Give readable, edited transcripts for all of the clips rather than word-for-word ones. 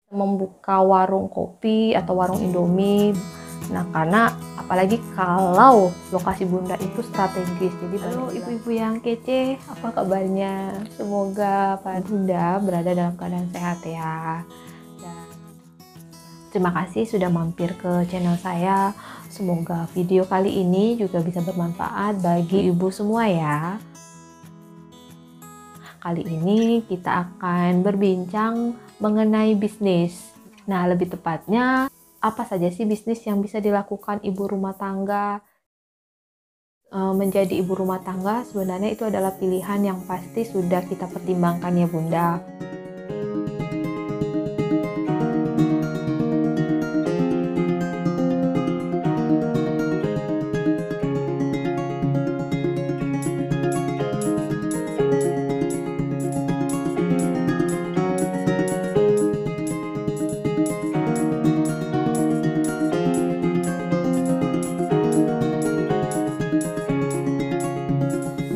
membuka warung kopi atau warung Indomie. Nah, karena apalagi kalau lokasi Bunda itu strategis. Jadi halo ibu-ibu yang kece, apa kabarnya? Semoga Pak Bunda berada dalam keadaan sehat ya. Dan terima kasih sudah mampir ke channel saya. Semoga video kali ini juga bisa bermanfaat bagi ibu semua ya. Kali ini kita akan berbincang mengenai bisnis. Nah, lebih tepatnya, apa saja sih bisnis yang bisa dilakukan ibu rumah tangga? Menjadi ibu rumah tangga sebenarnya itu adalah pilihan yang pasti sudah kita pertimbangkan ya Bunda.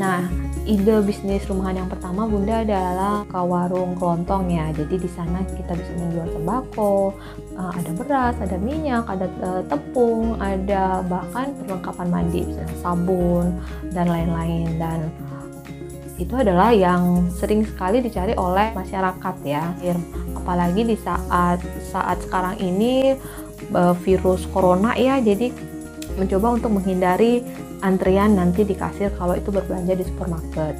Nah, ide bisnis rumahan yang pertama Bunda adalah ke warung kelontong ya. Jadi di sana kita bisa menjual sembako, ada beras, ada minyak, ada tepung, ada bahkan perlengkapan mandi, misalnya sabun dan lain-lain. Dan itu adalah yang sering sekali dicari oleh masyarakat ya. Apalagi di saat sekarang ini virus corona ya. Jadi mencoba untuk menghindari antrian nanti di kasir kalau itu berbelanja di supermarket.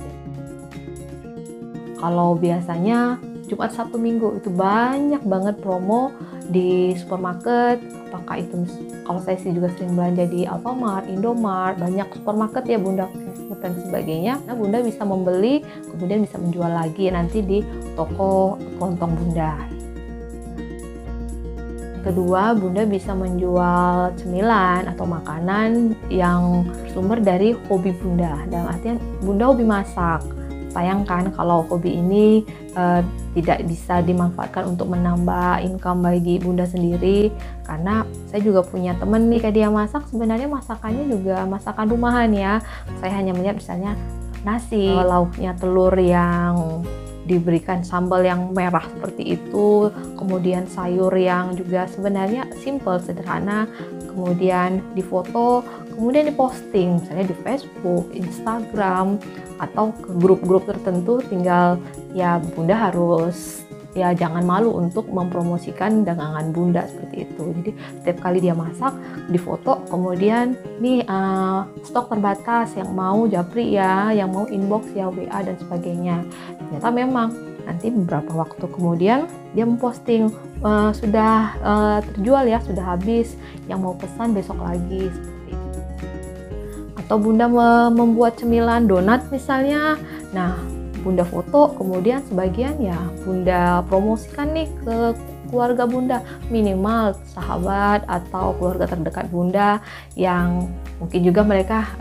Kalau biasanya Jumat Sabtu Minggu itu banyak banget promo di supermarket. Apakah itu, kalau saya sih juga sering belanja di Alfamart, Indomart, banyak supermarket ya Bunda dan sebagainya. Nah, Bunda bisa membeli kemudian bisa menjual lagi nanti di toko kelontong Bunda. Kedua, Bunda bisa menjual cemilan atau makanan yang bersumber dari hobi Bunda. Dalam artian Bunda hobi masak. Sayangkan kalau hobi ini tidak bisa dimanfaatkan untuk menambah income bagi Bunda sendiri. Karena saya juga punya temen nih, kayak dia masak, sebenarnya masakannya juga masakan rumahan ya. Saya hanya melihat misalnya nasi, lauknya telur yang diberikan sambal yang merah seperti itu, kemudian sayur yang juga sebenarnya simple, sederhana, kemudian difoto, kemudian diposting misalnya di Facebook, Instagram, atau ke grup-grup tertentu. Tinggal ya Bunda harus ya jangan malu untuk mempromosikan dagangan Bunda seperti itu. Jadi setiap kali dia masak difoto, kemudian nih stok terbatas, yang mau japri ya, yang mau inbox ya, WA dan sebagainya. Ternyata memang nanti beberapa waktu kemudian dia memposting sudah terjual ya, sudah habis, yang mau pesan besok lagi seperti itu. Atau Bunda membuat cemilan donat misalnya, nah Bunda foto, kemudian sebagian ya Bunda promosikan nih ke keluarga Bunda, minimal sahabat atau keluarga terdekat Bunda yang mungkin juga mereka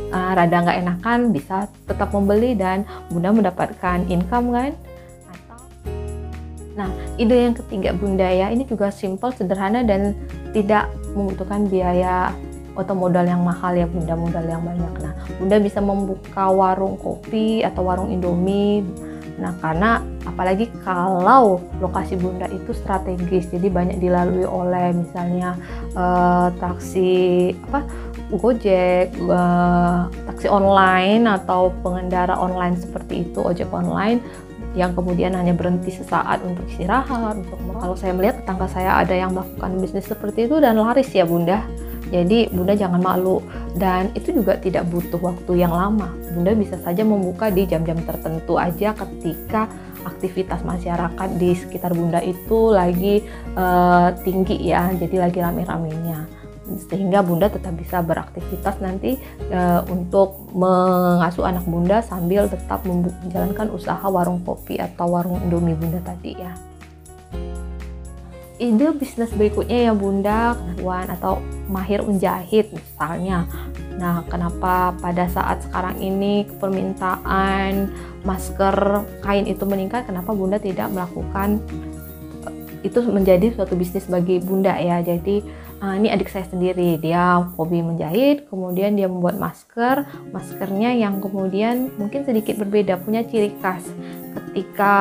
rada nggak enakan, bisa tetap membeli dan Bunda mendapatkan income kan. Nah, ide yang ketiga Bunda ya, ini juga simple, sederhana dan tidak membutuhkan biaya atau modal yang mahal ya Bunda, modal yang banyak. Nah, Bunda bisa membuka warung kopi atau warung Indomie. Nah, karena apalagi kalau lokasi Bunda itu strategis, jadi banyak dilalui oleh misalnya taksi Gojek, taksi online atau pengendara online seperti itu, ojek online yang kemudian hanya berhenti sesaat untuk istirahat. Kalau saya melihat tetangga saya ada yang melakukan bisnis seperti itu dan laris ya Bunda. Jadi Bunda jangan malu, dan itu juga tidak butuh waktu yang lama. Bunda bisa saja membuka di jam-jam tertentu aja ketika aktivitas masyarakat di sekitar Bunda itu lagi tinggi ya, jadi lagi rame-ramenya. Sehingga Bunda tetap bisa beraktivitas nanti untuk mengasuh anak Bunda sambil tetap menjalankan usaha warung kopi atau warung Indomie Bunda tadi ya. Ide bisnis berikutnya ya Bunda, atau mahir menjahit misalnya. Nah, kenapa pada saat sekarang ini permintaan masker kain itu meningkat, kenapa Bunda tidak melakukan itu menjadi suatu bisnis bagi Bunda ya. Jadi ini adik saya sendiri, dia hobi menjahit, kemudian dia membuat maskernya yang kemudian mungkin sedikit berbeda, punya ciri khas. Ketika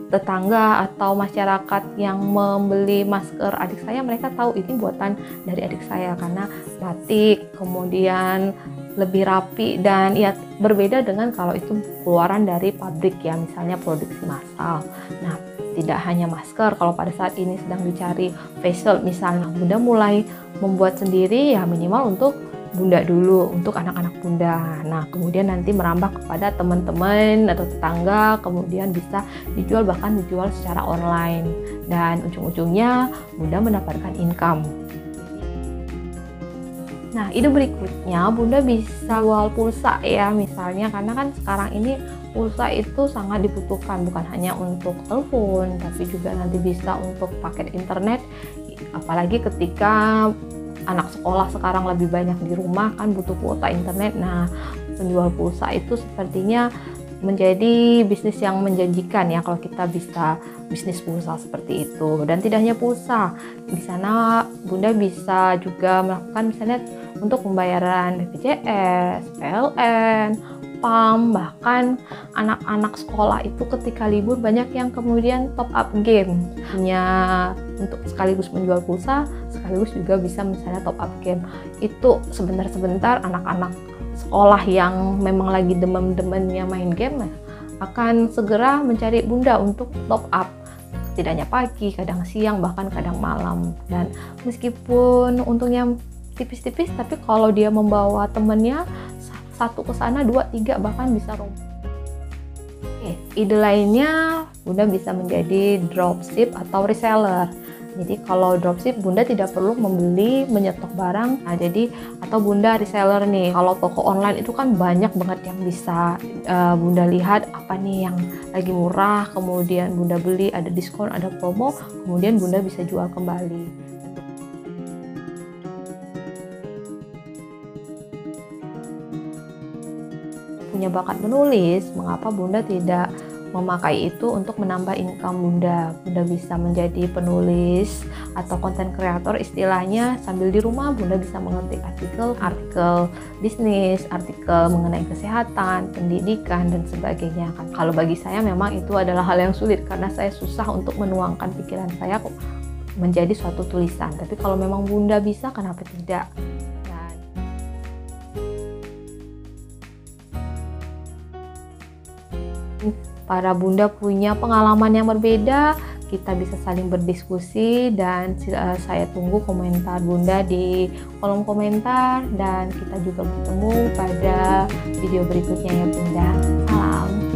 tetangga atau masyarakat yang membeli masker adik saya, mereka tahu ini buatan dari adik saya karena batik, kemudian lebih rapi dan ya berbeda dengan kalau itu keluaran dari pabrik ya, misalnya produksi massal. Nah, tidak hanya masker, kalau pada saat ini sedang dicari face shield misalnya, Bunda mulai membuat sendiri ya minimal untuk Bunda dulu, untuk anak-anak Bunda. Nah, kemudian nanti merambah kepada teman-teman atau tetangga, kemudian bisa dijual, bahkan dijual secara online. Dan ujung-ujungnya Bunda mendapatkan income. Nah, ide berikutnya Bunda bisa jual pulsa ya misalnya, karena kan sekarang ini pulsa itu sangat dibutuhkan, bukan hanya untuk telepon, tapi juga nanti bisa untuk paket internet, apalagi ketika anak sekolah sekarang lebih banyak di rumah kan butuh kuota internet. Nah, penjual pulsa itu sepertinya menjadi bisnis yang menjanjikan ya kalau kita bisa bisnis pulsa seperti itu. Dan tidak hanya pulsa, di sana Bunda bisa juga melakukan misalnya untuk pembayaran BPJS, PLN, PAM, bahkan anak-anak sekolah itu ketika libur banyak yang kemudian top up game, hanya untuk sekaligus menjual pulsa, sekaligus juga bisa misalnya top up game. Itu sebentar-sebentar anak-anak sekolah yang memang lagi demam-demannya main game akan segera mencari Bunda untuk top up. Tidak hanya pagi, kadang siang, bahkan kadang malam. Dan meskipun untungnya tipis-tipis, tapi kalau dia membawa temennya satu ke sana, 2, 3 bahkan bisa rombong. Ide lainnya Bunda bisa menjadi dropship atau reseller. Jadi kalau dropship Bunda tidak perlu membeli, menyetok barang. Nah, jadi atau Bunda reseller nih. Kalau toko online itu kan banyak banget yang bisa Bunda lihat apa nih yang lagi murah, kemudian Bunda beli, ada diskon, ada promo, kemudian Bunda bisa jual kembali. Punya bakat menulis, mengapa Bunda tidak memakai itu untuk menambah income Bunda? Bunda bisa menjadi penulis atau konten kreator istilahnya, sambil di rumah Bunda bisa mengetik artikel bisnis, artikel mengenai kesehatan, pendidikan, dan sebagainya. Kalau bagi saya memang itu adalah hal yang sulit karena saya susah untuk menuangkan pikiran saya menjadi suatu tulisan. Tapi kalau memang Bunda bisa, kenapa tidak? Para Bunda punya pengalaman yang berbeda, kita bisa saling berdiskusi, dan saya tunggu komentar Bunda di kolom komentar, dan kita juga bertemu pada video berikutnya ya Bunda. Salam.